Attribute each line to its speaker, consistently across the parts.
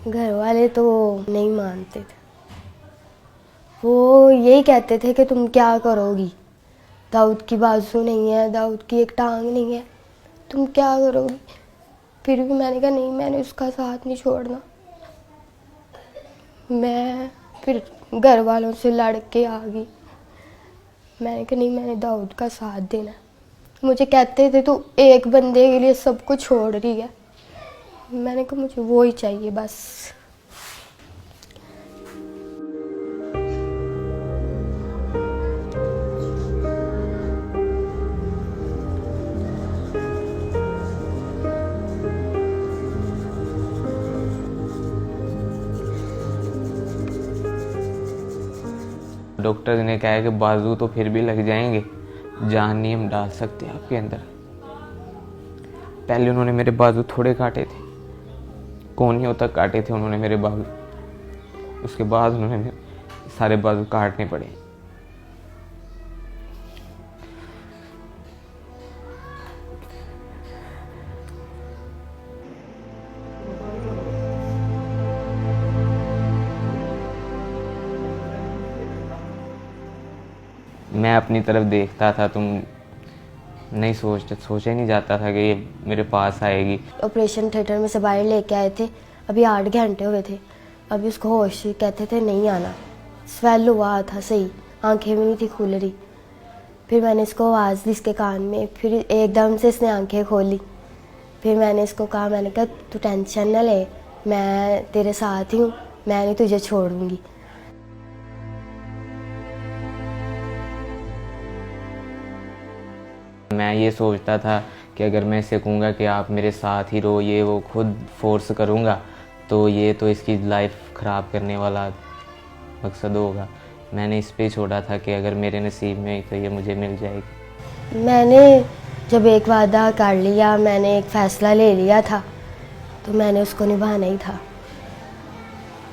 Speaker 1: घर वाले तो नहीं मानते थे। वो यही कहते थे कि तुम क्या करोगी, दाऊद की बाजू नहीं है, दाऊद की एक टांग नहीं है, तुम क्या करोगी। फिर भी मैंने कहा नहीं, मैंने उसका साथ नहीं छोड़ना। मैं फिर घर वालों से लड़ के आ गई। मैंने कहा नहीं, मैंने दाऊद का साथ देना। मुझे कहते थे तू एक बंदे के लिए सब कुछ छोड़ रही है। मैंने कहा मुझे वो ही चाहिए बस।
Speaker 2: डॉक्टर ने कहा है कि बाजू तो फिर भी लग जाएंगे, जान नहीं हम डाल सकते आपके अंदर। पहले उन्होंने मेरे बाजू थोड़े काटे थे, कोहनियों तक काटे थे उन्होंने मेरे बाजू। उसके बाद उन्होंने सारे बाजू काटने पड़े। मैं अपनी तरफ देखता था, तुम नहीं सोचा ही नहीं जाता था कि ये मेरे पास आएगी।
Speaker 1: ऑपरेशन थिएटर में से बाहर लेके आए थे, अभी 8 घंटे हुए थे। अभी उसको होश, कहते थे नहीं आना। स्वेल हुआ था सही, आंखें भी नहीं थी खुल रही। फिर मैंने इसको आवाज़ दी इसके कान में, फिर एकदम से इसने आंखें खोली। फिर मैंने इसको कहा, मैंने कहा तू टेंशन न ले, मैं तेरे साथ ही हूँ, मैं नहीं तुझे छोड़ूंगी।
Speaker 2: मैं ये सोचता था कि अगर मैं इसे कहूँगा कि आप मेरे साथ ही रहो, ये वो खुद फोर्स करूँगा तो ये तो इसकी लाइफ ख़राब करने वाला मकसद होगा। मैंने इस पे छोड़ा था कि अगर मेरे नसीब में तो ये मुझे मिल जाएगी।
Speaker 1: मैंने जब एक वादा कर लिया, मैंने एक फ़ैसला ले लिया था, तो मैंने उसको निभाना ही था।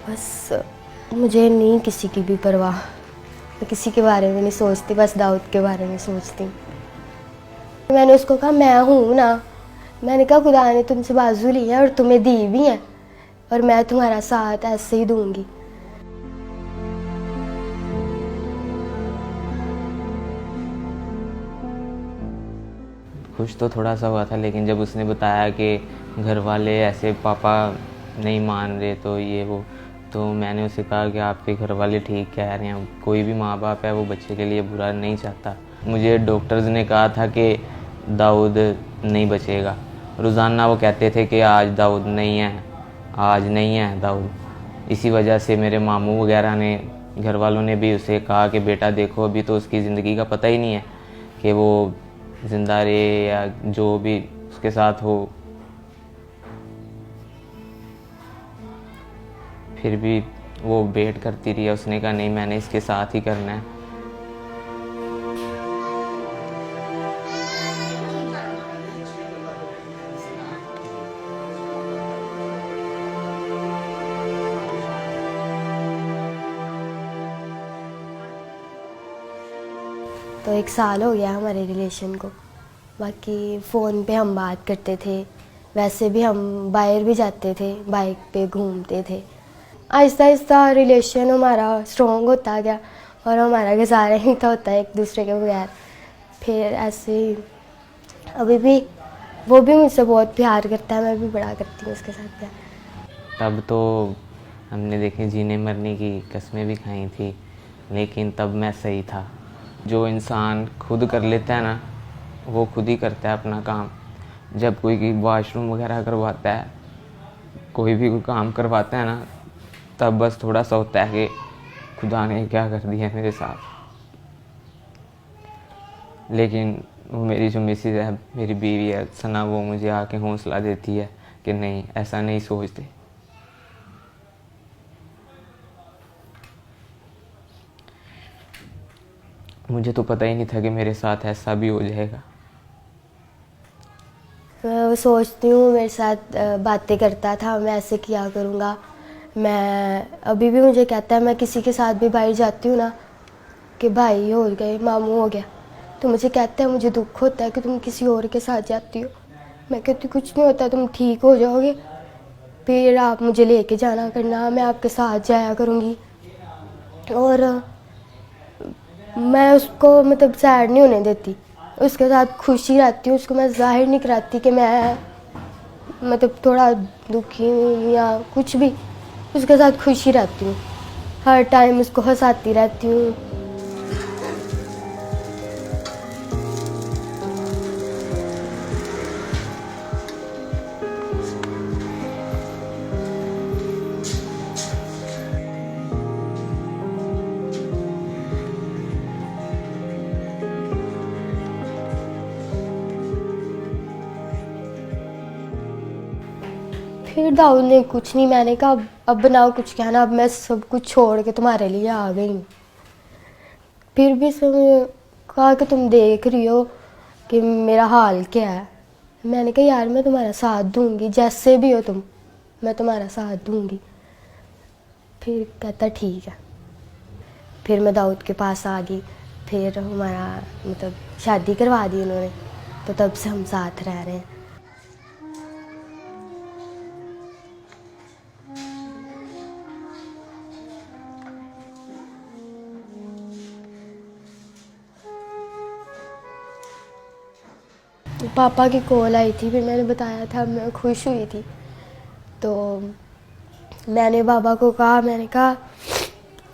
Speaker 1: बस मुझे नहीं किसी की भी परवाह, मैं किसी के बारे में नहीं सोचती, बस दाऊद के बारे में सोचती हूँ। मैंने उसको कहा मैं हूँ ना, मैंने कहा खुदा ने तुमसे बाजू ली है और तुम्हें दी भी है, और मैं तुम्हारा साथ ऐसे ही दूंगी।
Speaker 2: खुश तो थोड़ा सा हुआ था, लेकिन जब उसने बताया कि घर वाले ऐसे पापा नहीं मान रहे तो ये वो, तो मैंने उसे कहा कि आपके घर वाले ठीक कह रहे हैं, कोई भी माँ बाप है वो बच्चे के लिए बुरा नहीं चाहता। मुझे डॉक्टर्स ने कहा था कि दाऊद नहीं बचेगा। रोज़ाना वो कहते थे कि आज दाऊद नहीं है, आज नहीं है दाऊद। इसी वजह से मेरे मामू वगैरह ने, घर वालों ने भी उसे कहा कि बेटा देखो अभी तो उसकी ज़िंदगी का पता ही नहीं है कि वो जिंदा रहे या जो भी उसके साथ हो। फिर भी वो वेट करती रही। उसने कहा नहीं, मैंने इसके साथ ही करना है।
Speaker 1: तो 1 साल हो गया हमारे रिलेशन को। बाकी फ़ोन पे हम बात करते थे, वैसे भी हम बाहर भी जाते थे, बाइक पे घूमते थे। आहिस्ता आहिस्ता रिलेशन हमारा स्ट्रॉन्ग होता गया और हमारा गुजारा ही था होता है एक दूसरे के बगैर। फिर ऐसे ही अभी भी वो भी मुझसे बहुत प्यार करता है, मैं भी बड़ा करती हूँ उसके साथ प्यार।
Speaker 2: तब तो हमने देखे जीने मरने की कस्में भी खाई थी, लेकिन तब मैं सही था। जो इंसान खुद कर लेता है ना, वो खुद ही करता है अपना काम। जब कोई वॉशरूम वगैरह करवाता है, कोई भी कोई काम करवाता है ना, तब बस थोड़ा सा होता है कि खुदा ने क्या कर दिया मेरे साथ। लेकिन वो मेरी जो मिसेज है, मेरी बीवी है सना, वो मुझे आके हौसला देती है कि नहीं, ऐसा नहीं सोचते। मुझे तो पता ही नहीं था कि मेरे साथ ऐसा भी हो जाएगा।
Speaker 1: मैं सोचती हूँ मेरे साथ बातें करता था, मैं ऐसे किया करूँगा। मैं अभी भी मुझे कहता है, मैं किसी के साथ भी बाहर जाती हूँ ना कि भाई हो गए, मामू हो गया, तो मुझे कहता है मुझे दुख होता है कि तुम किसी और के साथ जाती हो। मैं कहती कुछ नहीं होता, तुम ठीक हो जाओगे। फिर आप मुझे लेके जाना करना, मैं आपके साथ जाया करूँगी। और मैं उसको मतलब सैड नहीं होने देती, उसके साथ खुशी रहती हूँ। उसको मैं जाहिर नहीं कराती कि मैं मतलब थोड़ा दुखी हूँ या कुछ भी, उसके साथ खुशी रहती हूँ, हर टाइम उसको हंसाती रहती हूँ। फिर दाऊद ने कुछ नहीं, मैंने कहा अब बनाओ कुछ कहना, अब मैं सब कुछ छोड़ के तुम्हारे लिए आ गई हूँ। फिर भी उसने कहा कि तुम देख रही हो कि मेरा हाल क्या है। मैंने कहा यार मैं तुम्हारा साथ दूंगी, जैसे भी हो तुम, मैं तुम्हारा साथ दूंगी। फिर कहता ठीक है। फिर मैं दाऊद के पास आ गई, फिर हमारा मतलब शादी करवा दी उन्होंने, तो तब से हम साथ रह रहे हैं। पापा की कॉल आई थी, फिर मैंने बताया था मैं खुश हुई थी। तो मैंने पापा को कहा, मैंने कहा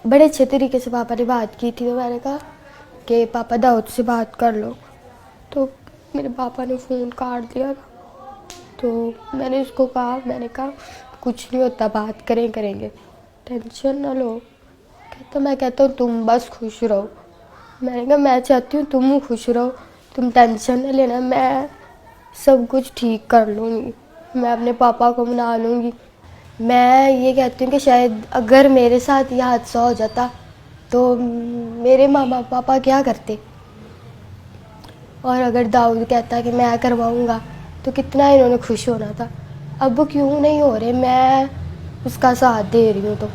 Speaker 1: बड़े अच्छे तरीके से पापा ने बात की थी, तो मैंने कहा कि पापा दाऊद से बात कर लो। तो मेरे पापा ने फ़ोन काट दिया था। तो मैंने उसको कहा, मैंने कहा कुछ नहीं होता, बात करेंगे, टेंशन ना लो। कहता मैं कहता हूँ तुम बस खुश रहो। मैंने कहा मैं चाहती हूँ तुम खुश रहो, तुम टेंशन ना लेना, मैं सब कुछ ठीक कर लूँगी, मैं अपने पापा को मना लूँगी। मैं ये कहती हूँ कि शायद अगर मेरे साथ यह हादसा हो जाता तो मेरे मामा पापा क्या करते, और अगर दाऊद कहता कि मैं करवाऊँगा तो कितना इन्होंने खुश होना था। अब वो क्यों नहीं हो रहे, मैं उसका साथ दे रही हूँ। तो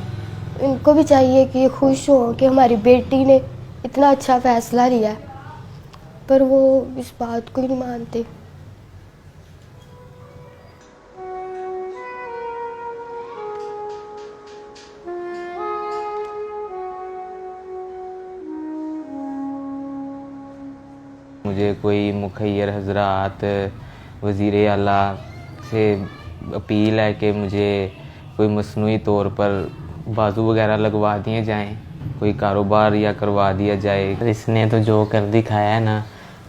Speaker 1: इनको भी चाहिए कि ये खुश हो कि हमारी बेटी ने इतना अच्छा फ़ैसला लिया है, पर वो इस बात को ही नहीं मानते।
Speaker 2: मुझे कोई मुखैर हजरात वज़ीर आला से अपील है कि मुझे कोई मसनूई तौर पर बाजू वगैरह लगवा दिए जाएं, कोई कारोबार या करवा दिया जाए। इसने तो जो कर दिखाया है ना,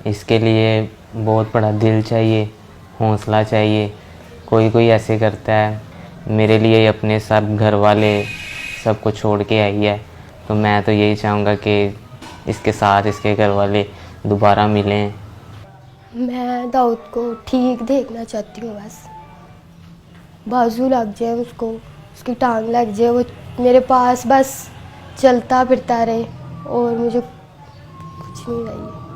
Speaker 2: इसके लिए बहुत बड़ा दिल चाहिए, हौसला चाहिए। कोई कोई ऐसे करता है, मेरे लिए अपने सब घर वाले सब कुछ छोड़ के आई है, तो मैं तो यही चाहूँगा कि इसके साथ इसके घर वाले दोबारा मिलें।
Speaker 1: मैं दाऊद को ठीक देखना चाहती हूँ, बस बाजू लग जाए उसको, उसकी टांग लग जाए, वो मेरे पास बस चलता फिरता रहे, और मुझे कुछ नहीं चाहिए।